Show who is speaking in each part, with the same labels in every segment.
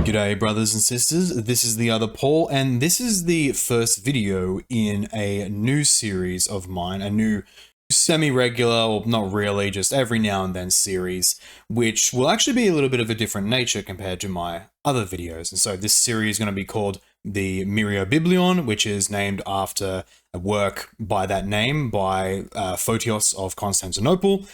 Speaker 1: G'day brothers and sisters, this is the other Paul, and this is the first video in a new series of mine, a new semi-regular, or not really, just every now and then series, which will actually be a little bit of a different nature compared to my other videos. And so this series is going to be called the Myriabiblion, which is named after a work by that name by Photios of Constantinople,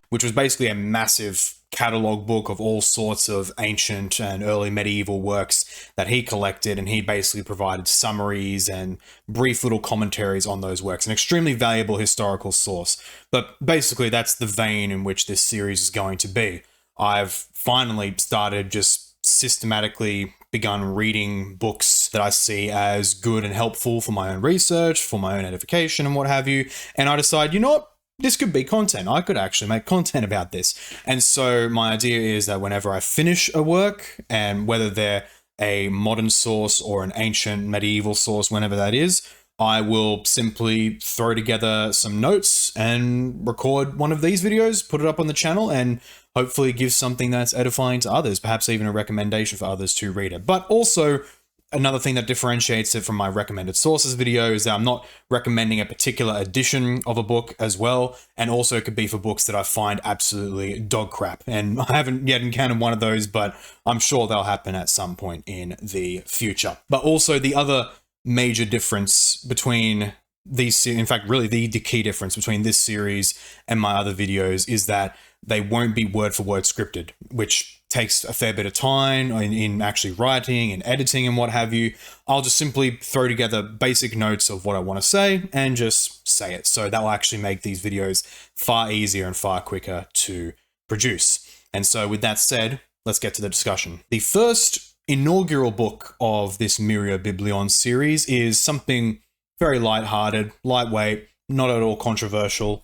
Speaker 1: which was basically a massive catalog book of all sorts of ancient and early medieval works that he collected, and he basically provided summaries and brief little commentaries on those works, an extremely valuable historical source. But basically that's the vein in which this series is going to be. I've finally started just systematically begun reading books that I see as good and helpful for my own research, for my own edification and what have you, and I decide, you know what? This could be content. I could actually make content about this. And so my idea is that whenever I finish a work, and whether they're a modern source or an ancient medieval source, whenever that is, I will simply throw together some notes and record one of these videos, put it up on the channel, and hopefully give something that's edifying to others, perhaps even a recommendation for others to read it. But also, another thing that differentiates it from my recommended sources video is that I'm not recommending a particular edition of a book as well, and also it could be for books that I find absolutely dog crap. And I haven't yet encountered one of those, but I'm sure they'll happen at some point in the future. But also the other major difference between these, in fact, really the key difference between this series and my other videos is that they won't be word for word scripted, which takes a fair bit of time in actually writing and editing and what have you. I'll just simply throw together basic notes of what I want to say and just say it. So that will actually make these videos far easier and far quicker to produce. And so with that said, let's get to the discussion. The first inaugural book of this Myriabiblion series is something very lighthearted, lightweight, not at all controversial.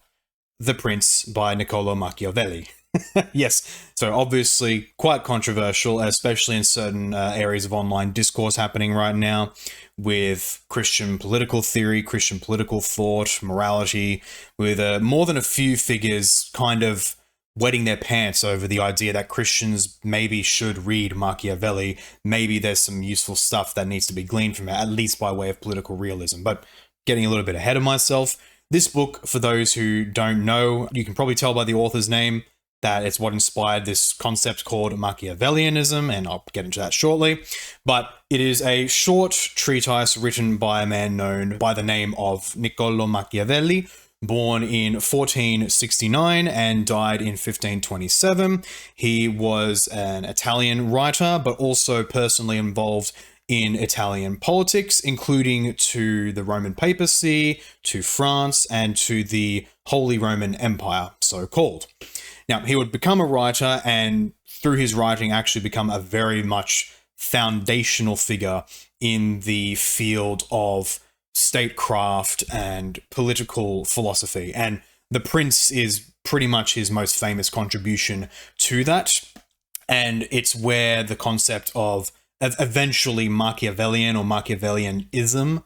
Speaker 1: The Prince by Niccolò Machiavelli. Yes, so obviously quite controversial, especially in certain areas of online discourse happening right now with Christian political theory, Christian political thought, morality, with more than a few figures kind of wetting their pants over the idea that Christians maybe should read Machiavelli. Maybe there's some useful stuff that needs to be gleaned from it, at least by way of political realism. But getting a little bit ahead of myself, this book, for those who don't know, you can probably tell by the author's name that it's what inspired this concept called Machiavellianism, and I'll get into that shortly. But it is a short treatise written by a man known by the name of Niccolò Machiavelli, born in 1469 and died in 1527. He was an Italian writer, but also personally involved in Italian politics, including to the Roman papacy, to France, and to the Holy Roman Empire, so called. Now, he would become a writer, and through his writing actually become a very much foundational figure in the field of statecraft and political philosophy. And The Prince is pretty much his most famous contribution to that. And it's where the concept of eventually Machiavellian or Machiavellianism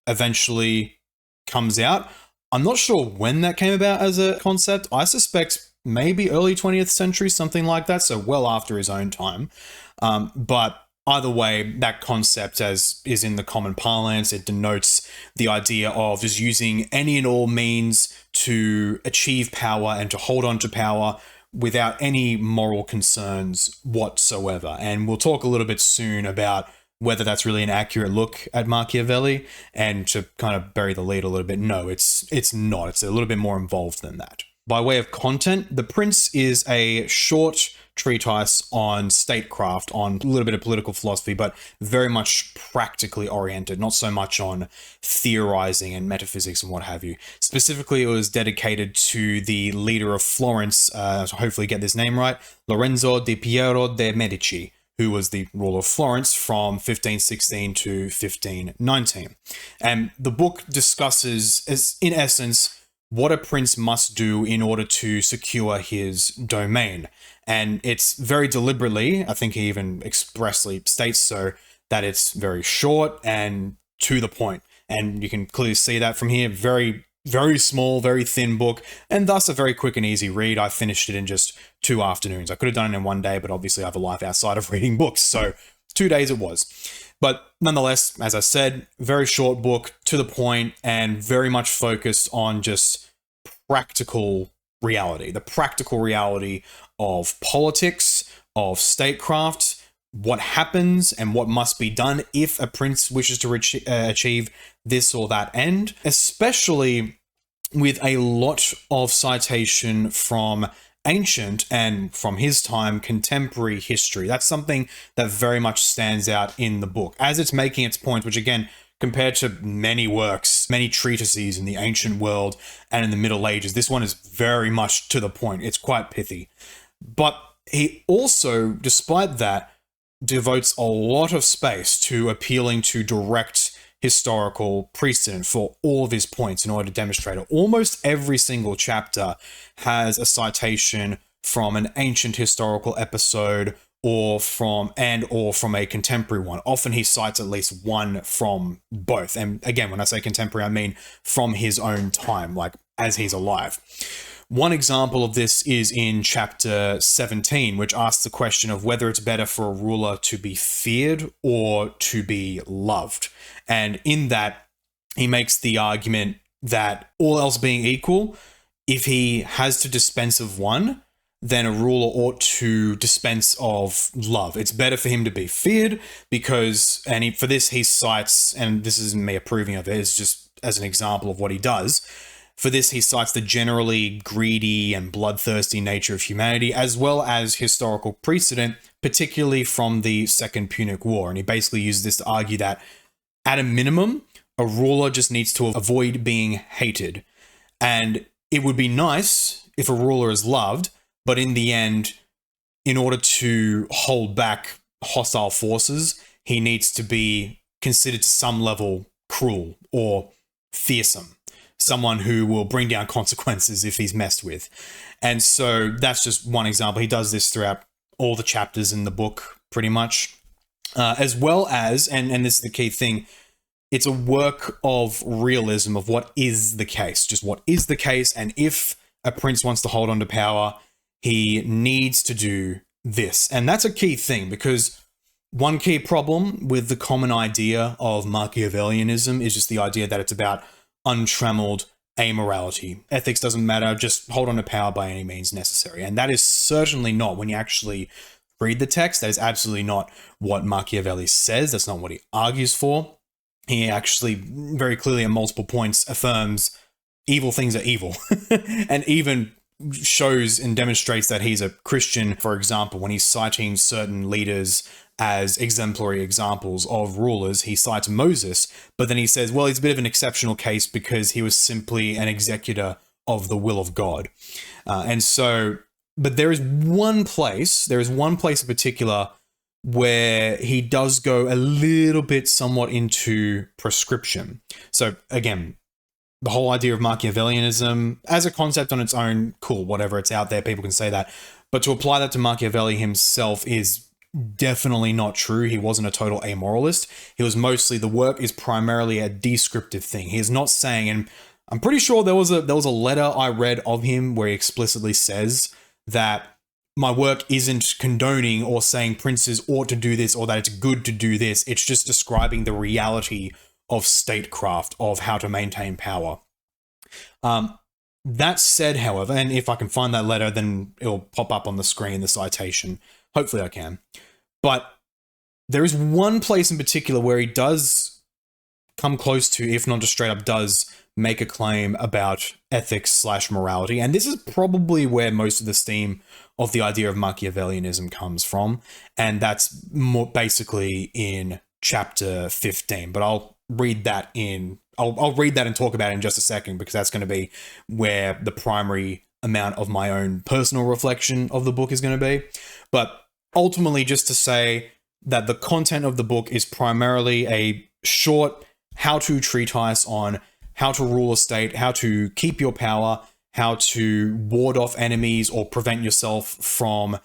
Speaker 1: eventually comes out. I'm not sure when that came about as a concept. I suspect maybe early 20th century, something like that, so well after his own time. But either way, that concept, as is in the common parlance, it denotes the idea of just using any and all means to achieve power and to hold on to power without any moral concerns whatsoever. And we'll talk a little bit soon about whether that's really an accurate look at Machiavelli, and to kind of bury the lead a little bit, no, it's not. It's a little bit more involved than that. By way of content, The Prince is a short treatise on statecraft, on a little bit of political philosophy, but very much practically oriented, not so much on theorizing and metaphysics and what have you. Specifically, it was dedicated to the leader of Florence, so hopefully get this name right, Lorenzo di Piero de' Medici, who was the ruler of Florence from 1516 to 1519. And the book discusses, in essence, what a prince must do in order to secure his domain. And it's very deliberately, I think he even expressly states so, that it's very short and to the point. And you can clearly see that from here, very very small, very thin book, and thus a very quick and easy read. I finished it in just 2 afternoons. I could have done it in one day, but obviously I have a life outside of reading books, so 2 days it was. But nonetheless, as I said, very short book, to the point, and very much focused on just practical reality. The practical reality of politics, of statecraft, what happens and what must be done if a prince wishes to achieve this or that end, especially with a lot of citation from ancient and, from his time, contemporary history. That's something that very much stands out in the book as it's making its point, which again, compared to many works, many treatises in the ancient world and in the Middle Ages, this one is very much to the point. It's quite pithy. But he also, despite that, devotes a lot of space to appealing to direct historical precedent for all of his points in order to demonstrate it. Almost every single chapter has a citation from an ancient historical episode or from a contemporary one. Often he cites at least one from both. And again, when I say contemporary, I mean from his own time, like as he's alive. One example of this is in chapter 17, which asks the question of whether it's better for a ruler to be feared or to be loved. And in that, he makes the argument that all else being equal, if he has to dispense of one, then a ruler ought to dispense of love. It's better for him to be feared because, and for this he cites, and this isn't me approving of it, it's just as an example of what he does. For this, he cites the generally greedy and bloodthirsty nature of humanity, as well as historical precedent, particularly from the Second Punic War. And he basically uses this to argue that, at a minimum, a ruler just needs to avoid being hated. And it would be nice if a ruler is loved, but in the end, in order to hold back hostile forces, he needs to be considered to some level cruel or fearsome. Someone who will bring down consequences if he's messed with. And so that's just one example. He does this throughout all the chapters in the book, pretty much. As well as, and this is the key thing, it's a work of realism of what is the case. Just what is the case, and if a prince wants to hold on to power, he needs to do this. And that's a key thing, because one key problem with the common idea of Machiavellianism is just the idea that it's about untrammeled amorality. Ethics doesn't matter, just hold on to power by any means necessary. And that is certainly not, when you actually read the text, that is absolutely not what Machiavelli says. That's not what he argues for. He actually very clearly at multiple points affirms evil things are evil and even shows and demonstrates that he's a Christian, for example, when he's citing certain leaders as exemplary examples of rulers. He cites Moses, but then he says, well, he's a bit of an exceptional case because he was simply an executor of the will of God. But there is one place in particular where he does go a little bit somewhat into prescription. So again, the whole idea of Machiavellianism as a concept on its own, cool, whatever, it's out there, people can say that. But to apply that to Machiavelli himself is definitely not true. He wasn't a total amoralist. He was mostly, the work is primarily a descriptive thing. He is not saying, and I'm pretty sure there was a letter I read of him where he explicitly says that my work isn't condoning or saying princes ought to do this or that it's good to do this. It's just describing the reality of statecraft, of how to maintain power. That said, however, and if I can find that letter, then it'll pop up on the screen, the citation. Hopefully I can. But there is one place in particular where he does come close to, if not just straight up does, make a claim about ethics/morality. And this is probably where most of the steam of the idea of Machiavellianism comes from. And that's more basically in chapter 15. But I'll read that I'll read that and talk about it in just a second, because that's going to be where the primary amount of my own personal reflection of the book is going to be. But ultimately, just to say that the content of the book is primarily a short how-to treatise on how to rule a state, how to keep your power, how to ward off enemies or prevent yourself from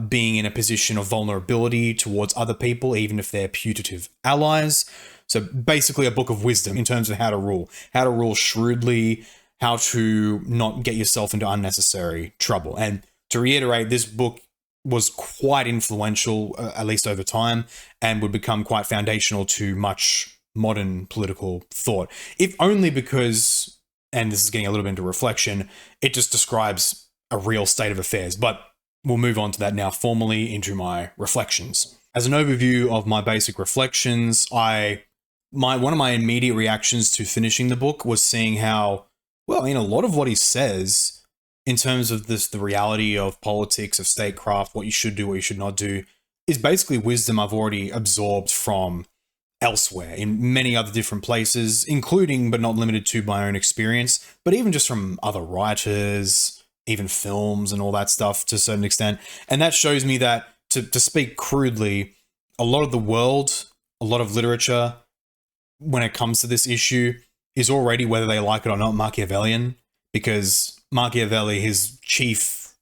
Speaker 1: being in a position of vulnerability towards other people, even if they're putative allies. So basically a book of wisdom in terms of how to rule shrewdly, how to not get yourself into unnecessary trouble. And to reiterate, this book was quite influential, at least over time, and would become quite foundational to much modern political thought, if only because, and this is getting a little bit into reflection, it just describes a real state of affairs. But we'll move on to that now formally into my reflections. As an overview of my basic reflections, one of my immediate reactions to finishing the book was seeing how, well, a lot of what he says in terms of the reality of politics, of statecraft, what you should do, what you should not do, is basically wisdom I've already absorbed from elsewhere in many other different places, including but not limited to my own experience, but even just from other writers, even films and all that stuff to a certain extent. And that shows me that, to speak crudely, a lot of the world, a lot of literature, when it comes to this issue, is already, whether they like it or not, Machiavellian, because Machiavelli, his chief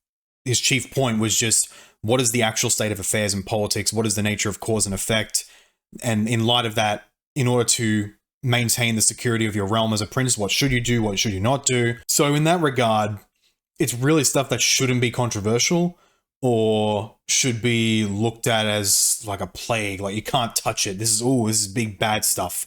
Speaker 1: point was just, what is the actual state of affairs in politics? What is the nature of cause and effect? And in light of that, in order to maintain the security of your realm as a prince, what should you do? What should you not do? So in that regard, it's really stuff that shouldn't be controversial or should be looked at as like a plague. Like, you can't touch it. This is big bad stuff.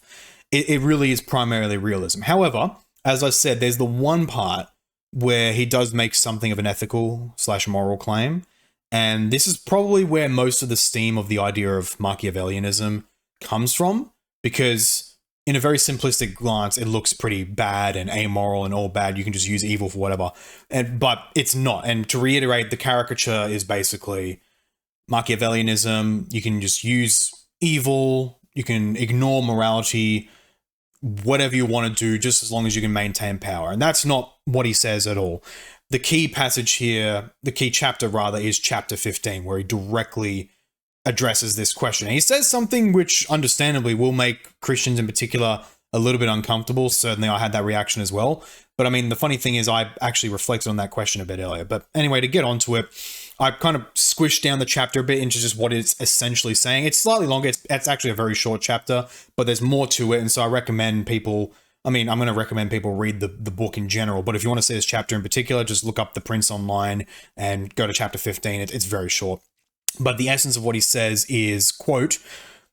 Speaker 1: It really is primarily realism. However, as I said, there's the one part where he does make something of an ethical/moral claim. And this is probably where most of the steam of the idea of Machiavellianism comes from, because in a very simplistic glance, it looks pretty bad and amoral and all bad. You can just use evil for whatever. But it's not. And to reiterate, the caricature is basically Machiavellianism. You can just use evil. You can ignore morality, whatever you want to do, just as long as you can maintain power. And that's not what he says at all. The key passage here, the key chapter rather, is chapter 15, where he directly addresses this question. And he says something which understandably will make Christians in particular a little bit uncomfortable. Certainly I had that reaction as well. But I mean, the funny thing is I actually reflected on that question a bit earlier. But anyway, to get onto it, I kind of squished down the chapter a bit into just what it's essentially saying. It's slightly longer. It's actually a very short chapter, but there's more to it. And so I recommend people, I'm going to recommend people read the book in general. But if you want to see this chapter in particular, just look up The Prince online and go to chapter 15. It's very short. But the essence of what he says is, quote,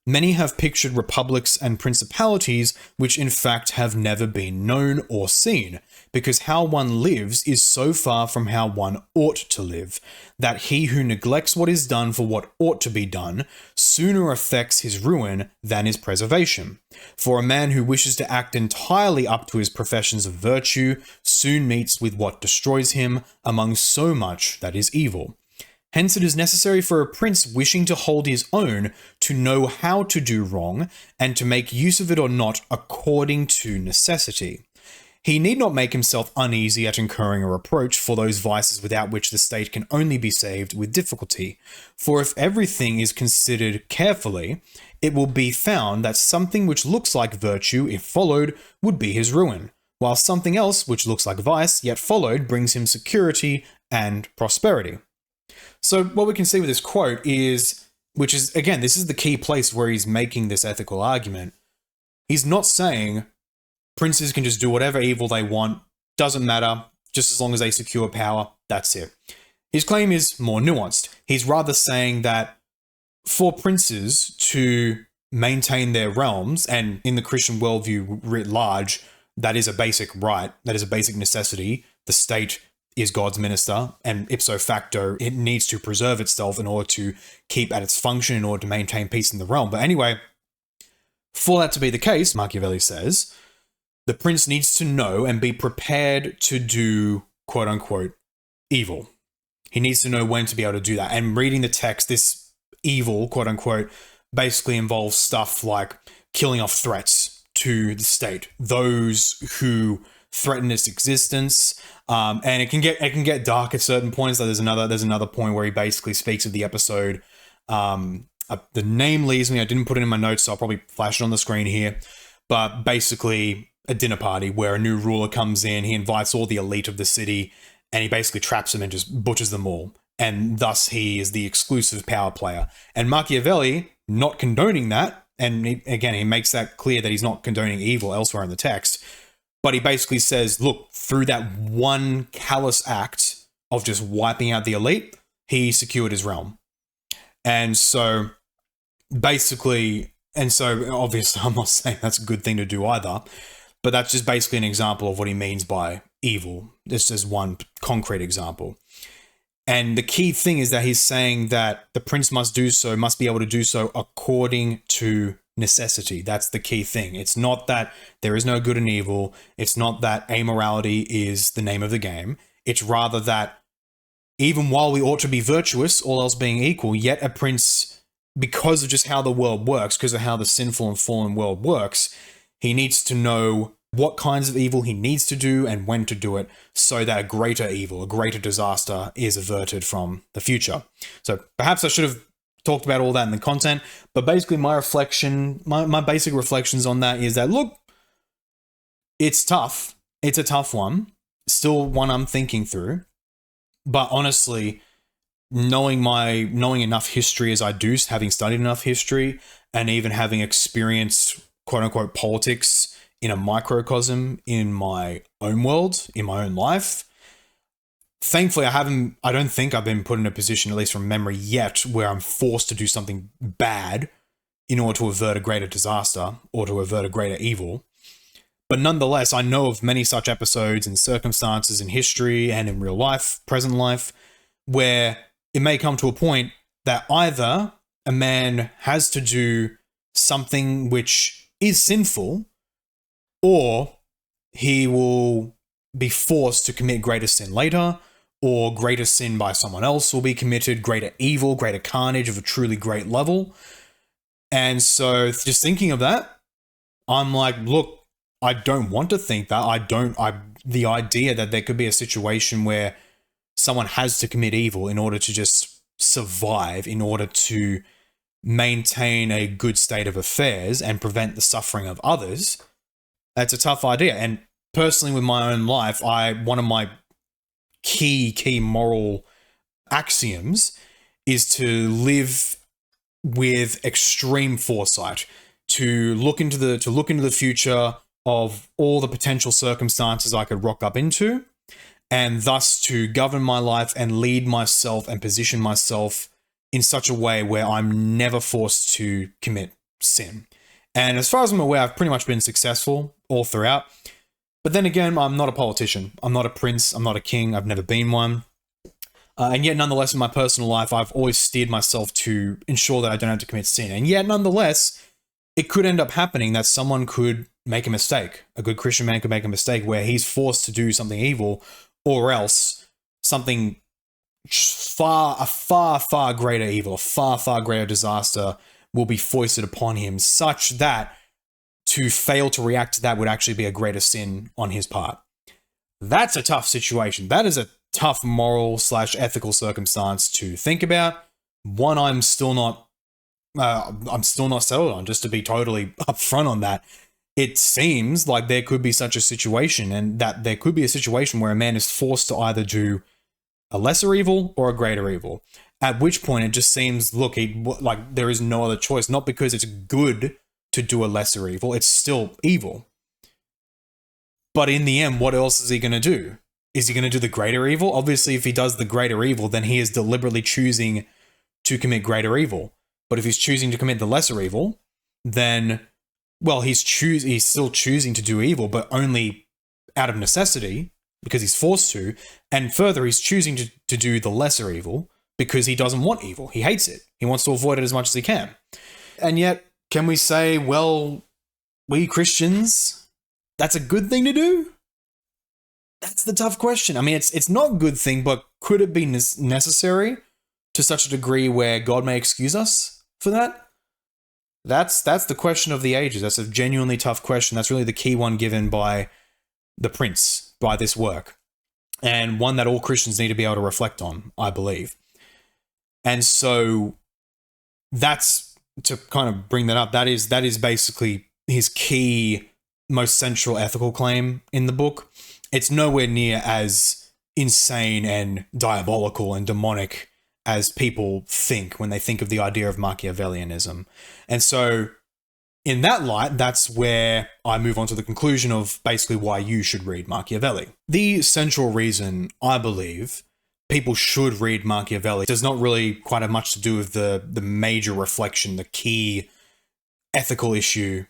Speaker 1: "Many have pictured republics and principalities which in fact have never been known or seen, because how one lives is so far from how one ought to live, that he who neglects what is done for what ought to be done sooner effects his ruin than his preservation. For a man who wishes to act entirely up to his professions of virtue soon meets with what destroys him among so much that is evil. Hence it is necessary for a prince wishing to hold his own to know how to do wrong, and to make use of it or not according to necessity. He need not make himself uneasy at incurring a reproach for those vices without which the state can only be saved with difficulty. For if everything is considered carefully, it will be found that something which looks like virtue, if followed, would be his ruin, while something else which looks like vice, yet followed, brings him security and prosperity." So what we can see with this quote is, which is, again, this is the key place where he's making this ethical argument. He's not saying princes can just do whatever evil they want, doesn't matter, just as long as they secure power, that's it. His claim is more nuanced. He's rather saying that for princes to maintain their realms, and in the Christian worldview writ large, that is a basic right, that is a basic necessity. The state is God's minister, and ipso facto, it needs to preserve itself in order to keep at its function, in order to maintain peace in the realm. But anyway, for that to be the case, Machiavelli says, the prince needs to know and be prepared to do, quote unquote, evil. He needs to know when to be able to do that. And reading the text, this evil, quote unquote, basically involves stuff like killing off threats to the state, those who threaten its existence, and it can get dark at certain points. Like there's another point where he basically speaks of the episode. The name leaves me. I didn't put it in my notes, so I'll probably flash it on the screen here. But basically, a dinner party where a new ruler comes in. He invites all the elite of the city, and he basically traps them and just butchers them all. And thus, he is the exclusive power player. And Machiavelli, not condoning that, And he makes that clear that he's not condoning evil elsewhere in the text. But he basically says, look, through that one callous act of just wiping out the elite, he secured his realm. And so basically, and so obviously I'm not saying that's a good thing to do either, but that's just basically an example of what he means by evil. This is one concrete example. And the key thing is that he's saying that the prince must be able to do so according to necessity. That's the key thing. It's not that there is no good and evil. It's not that amorality is the name of the game. It's rather that even while we ought to be virtuous, all else being equal, yet a prince, because of just how the world works, because of how the sinful and fallen world works, he needs to know what kinds of evil he needs to do and when to do it so that a greater evil, a greater disaster is averted from the future. So perhaps I should have talked about all that in the content, but basically my basic reflections on that is that, look, it's tough. It's a tough one. Still one I'm thinking through. But honestly, knowing enough history as I do, having studied enough history, and even having experienced quote unquote politics in a microcosm in my own world, in my own life, thankfully I don't think I've been put in a position, at least from memory yet, where I'm forced to do something bad in order to avert a greater disaster or to avert a greater evil. But nonetheless, I know of many such episodes and circumstances in history and in real life, present life, where it may come to a point that either a man has to do something which is sinful, or he will be forced to commit greater sin later, or greater sin by someone else will be committed, greater evil, greater carnage of a truly great level. And so just thinking of that, I'm like, look, I don't want to think that. The idea that there could be a situation where someone has to commit evil in order to just survive, in order to maintain a good state of affairs and prevent the suffering of others, that's a tough idea. And personally, with my own life, one of my key moral axioms is to live with extreme foresight, to look into the future of all the potential circumstances I could rock up into, and thus to govern my life and lead myself and position myself in such a way where I'm never forced to commit sin. And as far as I'm aware, I've pretty much been successful all throughout. But then again, I'm not a politician. I'm not a prince. I'm not a king. I've never been one. And yet, nonetheless, in my personal life, I've always steered myself to ensure that I don't have to commit sin. And yet, nonetheless, it could end up happening that someone could make a mistake. A good Christian man could make a mistake where he's forced to do something evil, or else something far greater evil, a far greater disaster will be foisted upon him, such that to fail to react to that would actually be a greater sin on his part. That's a tough situation. That is a tough moral / ethical circumstance to think about. One I'm still not settled on, just to be totally upfront on that. It seems like there could be such a situation, and that there could be a situation where a man is forced to either do a lesser evil or a greater evil. At which point it just seems, look, like there is no other choice. Not because it's good to do a lesser evil, it's still evil. But in the end, what else is he going to do? Is he going to do the greater evil? Obviously, if he does the greater evil, then he is deliberately choosing to commit greater evil. But if he's choosing to commit the lesser evil, then, well, he's still choosing to do evil, but only out of necessity, because he's forced to. And further, he's choosing to do the lesser evil because he doesn't want evil. He hates it. He wants to avoid it as much as he can. And yet, can we say, well, we Christians, that's a good thing to do? That's the tough question. I mean, it's not a good thing, but could it be necessary to such a degree where God may excuse us for that? That's the question of the ages. That's a genuinely tough question. That's really the key one given by the Prince, by this work. And one that all Christians need to be able to reflect on, I believe. And so that's, to kind of bring that up, that is basically his key, most central ethical claim in the book. It's nowhere near as insane and diabolical and demonic as people think when they think of the idea of Machiavellianism. And so in that light, that's where I move on to the conclusion of basically why you should read Machiavelli. The central reason I believe people should read Machiavelli does not really quite have much to do with the major reflection, the key ethical issue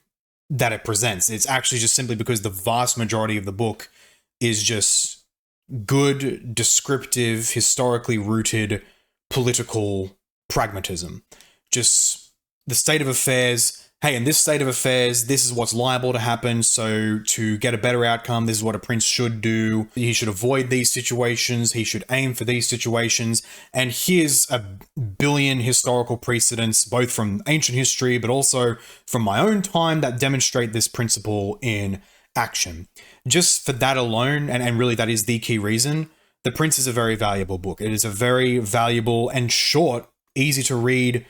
Speaker 1: that it presents. It's actually just simply because the vast majority of the book is just good, descriptive, historically rooted political pragmatism. Just the state of affairs. Hey, in this state of affairs, this is what's liable to happen. So to get a better outcome, this is what a prince should do. He should avoid these situations. He should aim for these situations. And here's a billion historical precedents, both from ancient history, but also from my own time, that demonstrate this principle in action. Just for that alone, and really that is the key reason, The Prince is a very valuable book. It is a very valuable and short, easy to read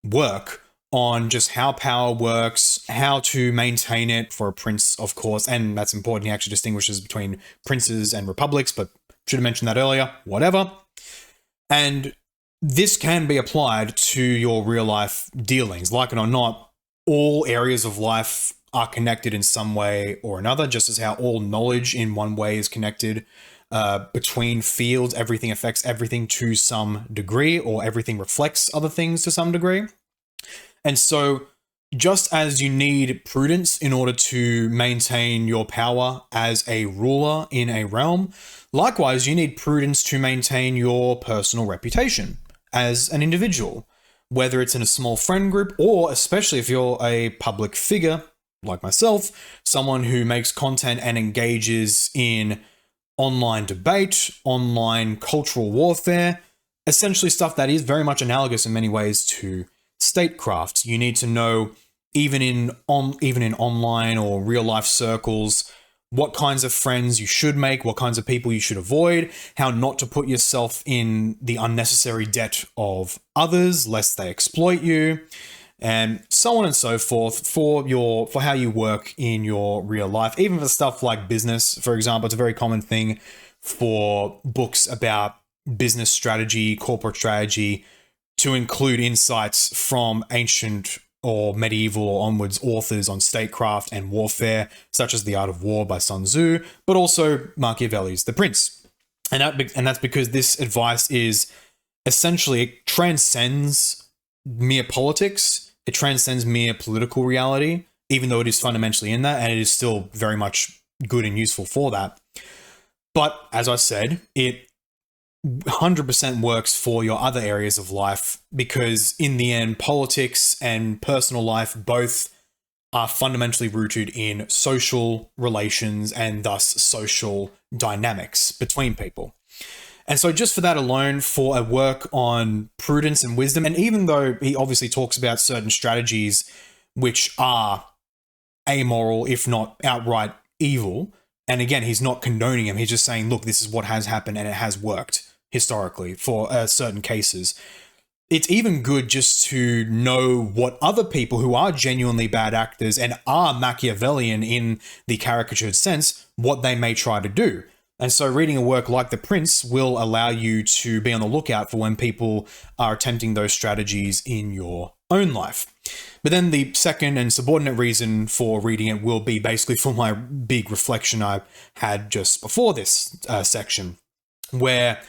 Speaker 1: work on just how power works, how to maintain it for a prince, of course, and that's important. He actually distinguishes between princes and republics, but should have mentioned that earlier, whatever. And this can be applied to your real life dealings. Like it or not, all areas of life are connected in some way or another, just as how all knowledge in one way is connected between fields. Everything affects everything to some degree, or everything reflects other things to some degree. And so just as you need prudence in order to maintain your power as a ruler in a realm, likewise, you need prudence to maintain your personal reputation as an individual, whether it's in a small friend group or especially if you're a public figure like myself, someone who makes content and engages in online debate, online cultural warfare, essentially stuff that is very much analogous in many ways to statecraft. You need to know, even in online or real life circles, what kinds of friends you should make, what kinds of people you should avoid, how not to put yourself in the unnecessary debt of others lest they exploit you, and so on and so forth for how you work in your real life. Even for stuff like business, for example, it's a very common thing for books about business strategy, corporate strategy, to include insights from ancient or medieval or onwards authors on statecraft and warfare, such as The Art of War by Sun Tzu, but also Machiavelli's The Prince. And that's because this advice is essentially, it transcends mere politics, it transcends mere political reality, even though it is fundamentally in that, and it is still very much good and useful for that. But as I said, it 100% works for your other areas of life, because in the end, politics and personal life both are fundamentally rooted in social relations and thus social dynamics between people. And so just for that alone, for a work on prudence and wisdom, and even though he obviously talks about certain strategies which are amoral, if not outright evil, and again, he's not condoning them, he's just saying, look, this is what has happened and it has worked historically for certain cases. It's even good just to know what other people who are genuinely bad actors and are Machiavellian in the caricatured sense, what they may try to do. And so reading a work like The Prince will allow you to be on the lookout for when people are attempting those strategies in your own life. But then the second and subordinate reason for reading it will be basically for my big reflection I had just before this section, where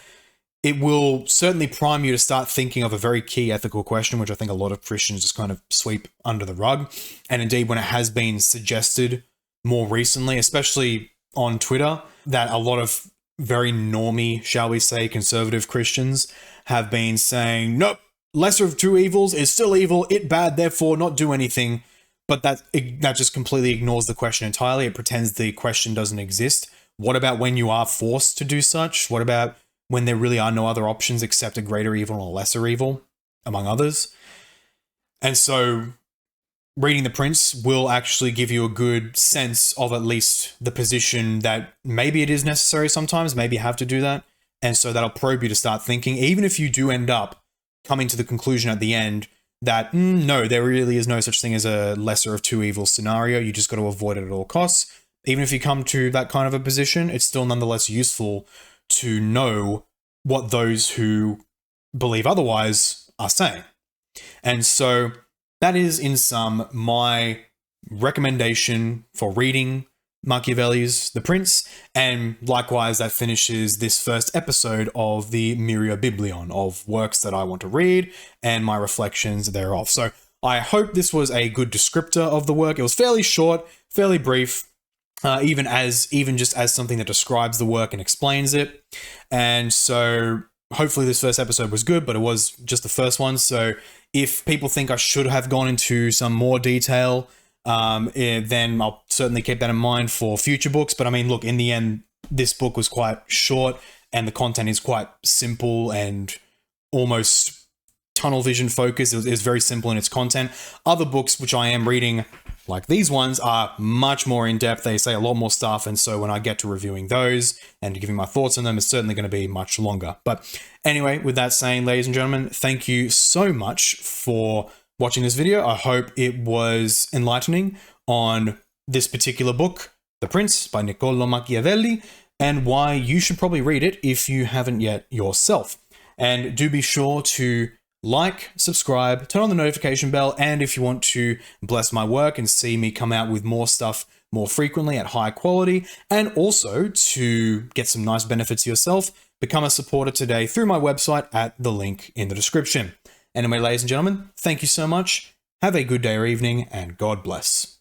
Speaker 1: it will certainly prime you to start thinking of a very key ethical question, which I think a lot of Christians just kind of sweep under the rug. And indeed, when it has been suggested more recently, especially on Twitter, that a lot of very normie, shall we say, conservative Christians have been saying, nope, lesser of two evils is still evil, it bad, therefore not do anything. But that just completely ignores the question entirely. It pretends the question doesn't exist. What about when you are forced to do such? What about when there really are no other options except a greater evil and a lesser evil, among others? And so reading The Prince will actually give you a good sense of at least the position that maybe it is necessary sometimes, maybe you have to do that. And so that'll probe you to start thinking, even if you do end up coming to the conclusion at the end that, no, there really is no such thing as a lesser of two evils scenario, you just got to avoid it at all costs. Even if you come to that kind of a position, it's still nonetheless useful to know what those who believe otherwise are saying. And so that is, in sum, my recommendation for reading Machiavelli's The Prince, and likewise that finishes this first episode of the Myriabiblion of works that I want to read and my reflections thereof. So I hope this was a good descriptor of the work. It was fairly short, fairly brief, even just as something that describes the work and explains it. And so hopefully this first episode was good, but it was just the first one. So if people think I should have gone into some more detail, then I'll certainly keep that in mind for future books. But I mean, look, in the end, this book was quite short and the content is quite simple and almost tunnel vision focused. It was very simple in its content. Other books which I am reading, like these ones, are much more in depth. They say a lot more stuff. And so when I get to reviewing those and giving my thoughts on them, it's certainly going to be much longer. But anyway, with that saying, ladies and gentlemen, thank you so much for watching this video. I hope it was enlightening on this particular book, The Prince by Niccolò Machiavelli, and why you should probably read it if you haven't yet yourself. And do be sure to like, subscribe, turn on the notification bell, and if you want to bless my work and see me come out with more stuff more frequently at high quality, and also to get some nice benefits yourself, become a supporter today through my website at the link in the description. Anyway, ladies and gentlemen, thank you so much. Have a good day or evening, and God bless.